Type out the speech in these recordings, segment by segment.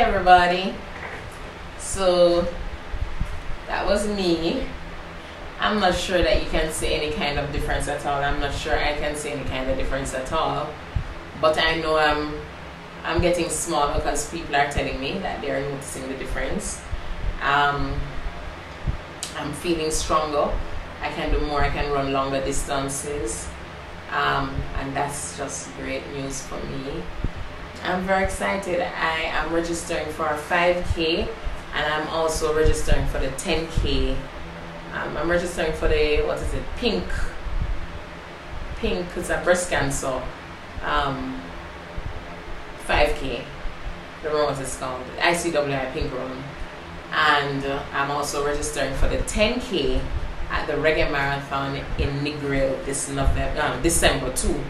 everybody. So that was me. I'm not sure that you can see any kind of difference at all. I'm not sure I can see any kind of difference at all. But I know I'm getting smaller because people are telling me that they are noticing the difference. I'm feeling stronger. I can do more. I can run longer distances. And that's just great news for me. I'm very excited. I am registering for a 5K and I'm also registering for the 10K. I'm registering for the, what is it, pink, it's a breast cancer 5K. I don't know what it's called, ICWI Pink Run. And I'm also registering for the 10K at the Reggae Marathon in Negril this December too.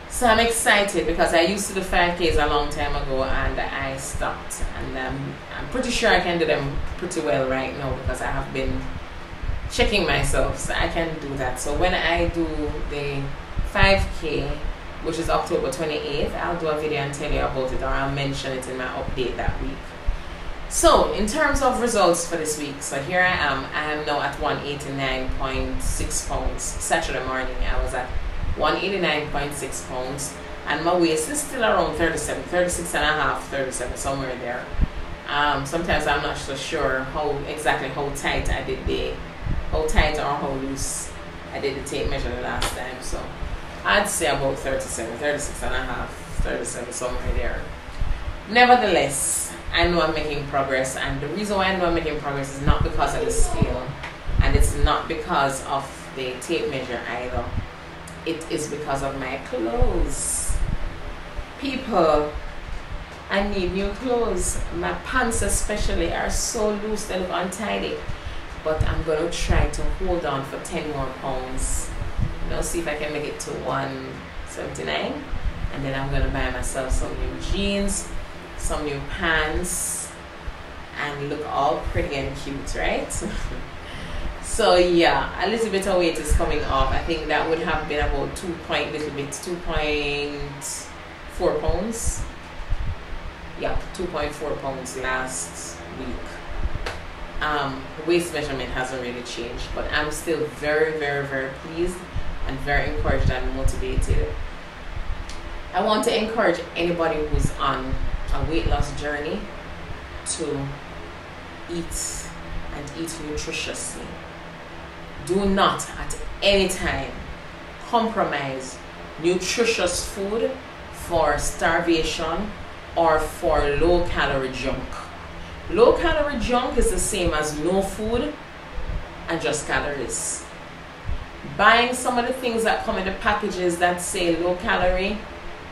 So I'm excited because I used to do 5Ks a long time ago and I stopped, and I'm pretty sure I can do them pretty well right now because I have been checking myself, so I can do that. So when I do the 5K, which is October 28th, I'll do a video and tell you about it, or I'll mention it in my update that week. So in terms of results for this week, so here I am now at 189.6 pounds. Saturday morning I was at 189.6 pounds and my waist is still around 37, 36 and a half, 37, somewhere there. Sometimes I'm not so sure exactly how tight or how loose I did the tape measure the last time, so I'd say about 37, 36 and a half, 37, somewhere there. Nevertheless, I know I'm making progress, and the reason why I know I'm making progress is not because of the scale and it's not because of the tape measure either. It is because of my clothes. People, I need new clothes. My pants especially are so loose, they look untidy. But I'm going to try to hold on for 10 more pounds. See if I can make it to 179. And then I'm going to buy myself some new jeans, some new pants, and look all pretty and cute, right? So yeah, a little bit of weight is coming off. I think that would have been about 2.4 pounds. Yeah, 2.4 pounds last week. The waist measurement hasn't really changed, but I'm still very, very, very pleased and very encouraged and motivated. I want to encourage anybody who's on a weight loss journey to eat and eat nutritiously. Do not at any time compromise nutritious food for starvation or for low calorie junk. Low calorie junk is the same as no food and just calories. Buying some of the things that come in the packages that say low calorie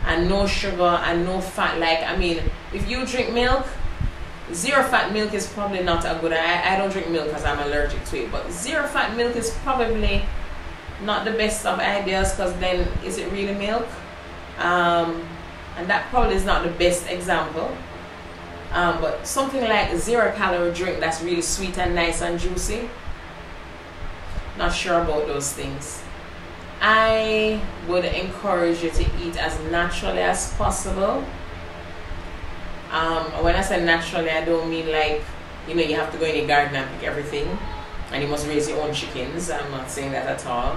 and no sugar and no fat, like, I mean, if you drink milk, zero fat milk is probably not a good, I don't drink milk because I'm allergic to it, but zero fat milk is probably not the best of ideas, because then is it really milk? And that probably is not the best example. But something like 0 calorie drink that's really sweet and nice and juicy, not sure about those things. I would encourage you to eat as naturally as possible. When I say naturally, I don't mean like, you have to go in the garden and pick everything and you must raise your own chickens. I'm not saying that at all.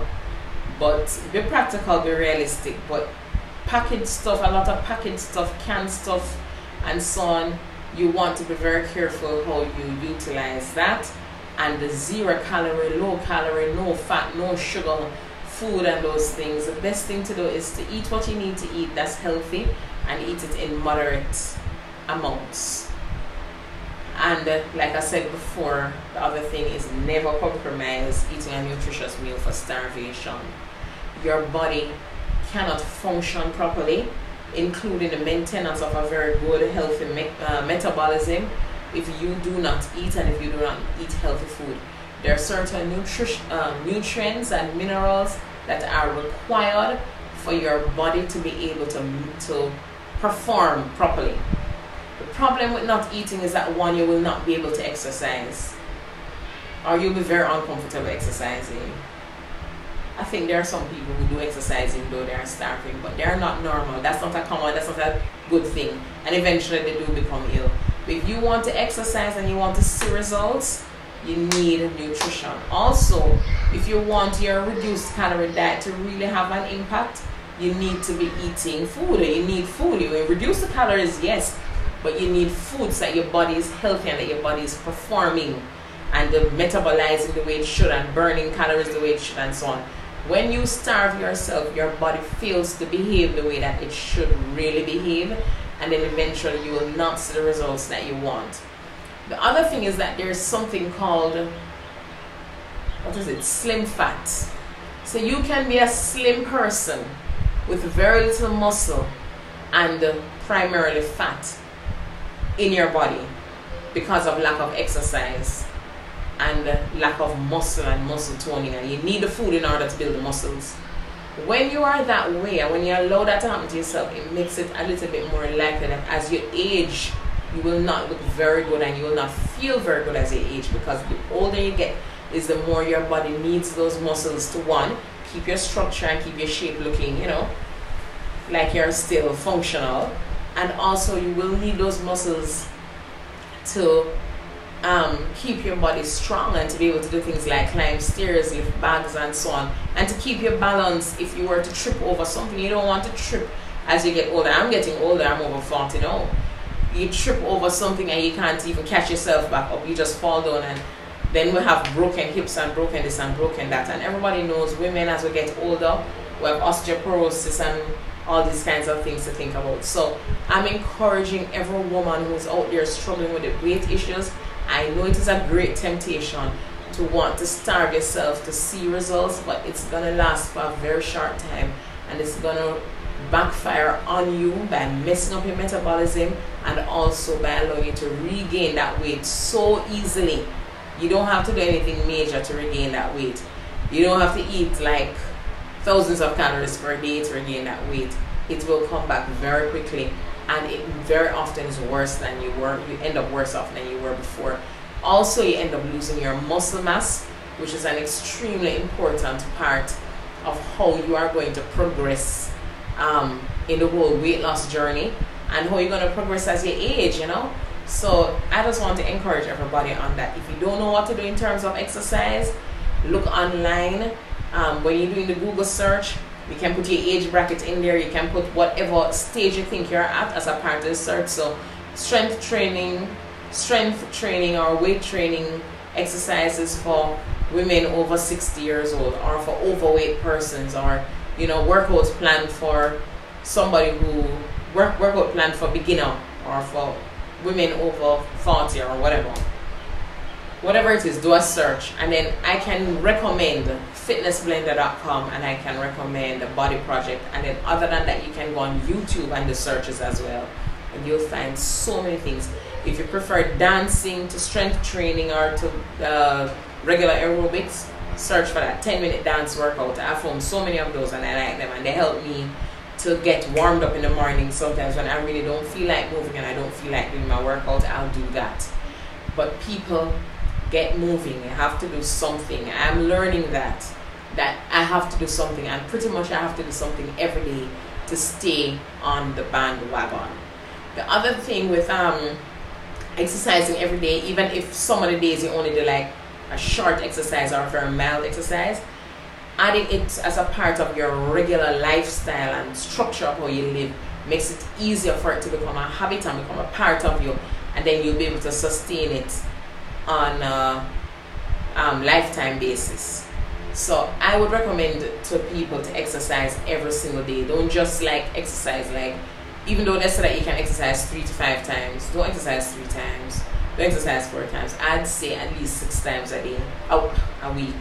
But be practical, be realistic. But packaged stuff, a lot of packaged stuff, canned stuff and so on, you want to be very careful how you utilize that. And the 0 calorie, low calorie, no fat, no sugar food and those things, the best thing to do is to eat what you need to eat that's healthy and eat it in moderate amounts. And like I said before, the other thing is never compromise eating a nutritious meal for starvation. Your body cannot function properly, including the maintenance of a very good healthy metabolism, if you do not eat and if you do not eat healthy food. There are certain nutrients and minerals that are required for your body to be able to perform properly. The problem with not eating is that, one, you will not be able to exercise, or you'll be very uncomfortable exercising. I think there are some people who do exercise even though they are starving, but they are not normal. That's not a common, that's not a good thing. And eventually they do become ill. But if you want to exercise and you want to see results, you need nutrition. Also, if you want your reduced calorie diet to really have an impact, you need to be eating food. You need food. You will reduce the calories, yes, but you need food so that your body is healthy and that your body is performing and metabolizing the way it should and burning calories the way it should and so on. When you starve yourself, your body fails to behave the way that it should really behave, and then eventually you will not see the results that you want. The other thing is that there's something called, what is it, slim fat. So you can be a slim person with very little muscle and primarily fat in your body because of lack of exercise and lack of muscle and muscle toning, and you need the food in order to build the muscles. When you are that way and when you allow that to happen to yourself, it makes it a little bit more likely that as you age, you will not look very good and you will not feel very good as you age, because the older you get is the more your body needs those muscles to, one, keep your structure and keep your shape looking, you know, like you're still functional, and also you will need those muscles to keep your body strong and to be able to do things like climb stairs, lift bags and so on, and to keep your balance. If you were to trip over something, you don't want to trip as you get older. I'm getting older, I'm over 40 now. You trip over something and you can't even catch yourself back up, you just fall down, and then we have broken hips and broken this and broken that. And everybody knows women, as we get older, we have osteoporosis and all these kinds of things to think about. So I'm encouraging every woman who's out there struggling with the weight issues. I know it is a great temptation to want to starve yourself to see results, but it's going to last for a very short time, and it's going to backfire on you by messing up your metabolism and also by allowing you to regain that weight so easily. You don't have to do anything major to regain that weight. You don't have to eat like thousands of calories per day to regain that weight. It will come back very quickly, and it very often is worse than you were. You end up worse off than you were before. Also, you end up losing your muscle mass, which is an extremely important part of how you are going to progress in the whole weight loss journey, and how you're going to progress as you age, you know. So I just want to encourage everybody on that. If you don't know what to do in terms of exercise, look online. When you're doing the Google search, you can put your age bracket in there. You can put whatever stage you think you're at as a part of the search. So strength training or weight training exercises for women over 60 years old, or for overweight persons, or, you know, workout plan for somebody who workout plan for beginner, or for women over 40 or whatever it is. Do a search, and then I can recommend fitnessblender.com, and I can recommend the Body Project, and then other than that, you can go on YouTube and the searches as well, and you'll find so many things. If you prefer dancing to strength training or to regular aerobics, search for that 10-minute dance workout. I found so many of those and I like them, and they help me to get warmed up in the morning. Sometimes when I really don't feel like moving and I don't feel like doing my workout, I'll do that. But people, get moving. You have to do something. I'm learning that I have to do something, and pretty much I have to do something every day to stay on the bandwagon. The other thing with exercising every day, even if some of the days you only do like a short exercise or a very mild exercise, adding it as a part of your regular lifestyle and structure of how you live makes it easier for it to become a habit and become a part of you, and then you'll be able to sustain it on a lifetime basis. So I would recommend to people to exercise every single day. Don't just like exercise, like, even though they say that you can exercise 3 to 5 times, don't exercise 3 times, don't exercise 4 times. I'd say at least 6 times a day, a week.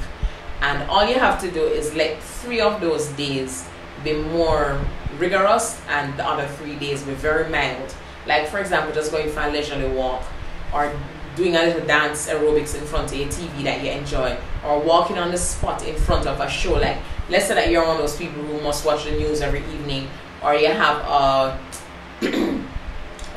And all you have to do is let 3 of those days be more rigorous and the other 3 days be very mild. Like, for example, just going for a leisurely walk, or doing a little dance aerobics in front of a TV that you enjoy, or walking on the spot in front of a show. Like, let's say that you're one of those people who must watch the news every evening, or you have a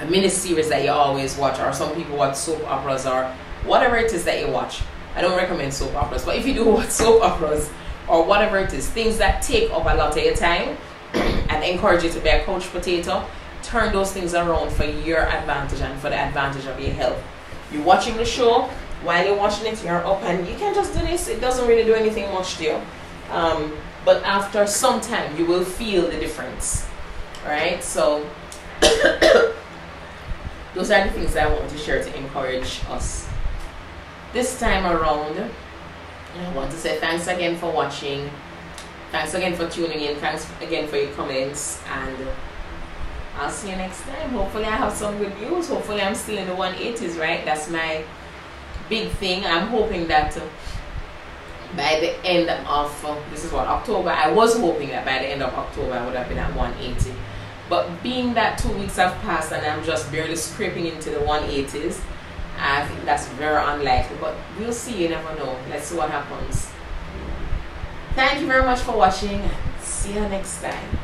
mini series that you always watch, or some people watch soap operas, or whatever it is that you watch. I don't recommend soap operas, but if you do watch soap operas, or whatever it is, things that take up a lot of your time and encourage you to be a couch potato, turn those things around for your advantage and for the advantage of your health. You're watching the show, while you're watching it, you're up and you can just do this. It doesn't really do anything much to you. But after some time, you will feel the difference. Right? So, those are the things that I want to share to encourage us. This time around, I want to say thanks again for watching. Thanks again for tuning in. Thanks again for your comments. And I'll see you next time. Hopefully I have some good news. Hopefully I'm still in the 180s, right? That's my big thing. I'm hoping that by the end of, this is what, October, I was hoping that by the end of October I would have been at 180. But being that 2 weeks have passed and I'm just barely scraping into the 180s, I think that's very unlikely. But we'll see, you never know. Let's see what happens. Thank you very much for watching and see you next time.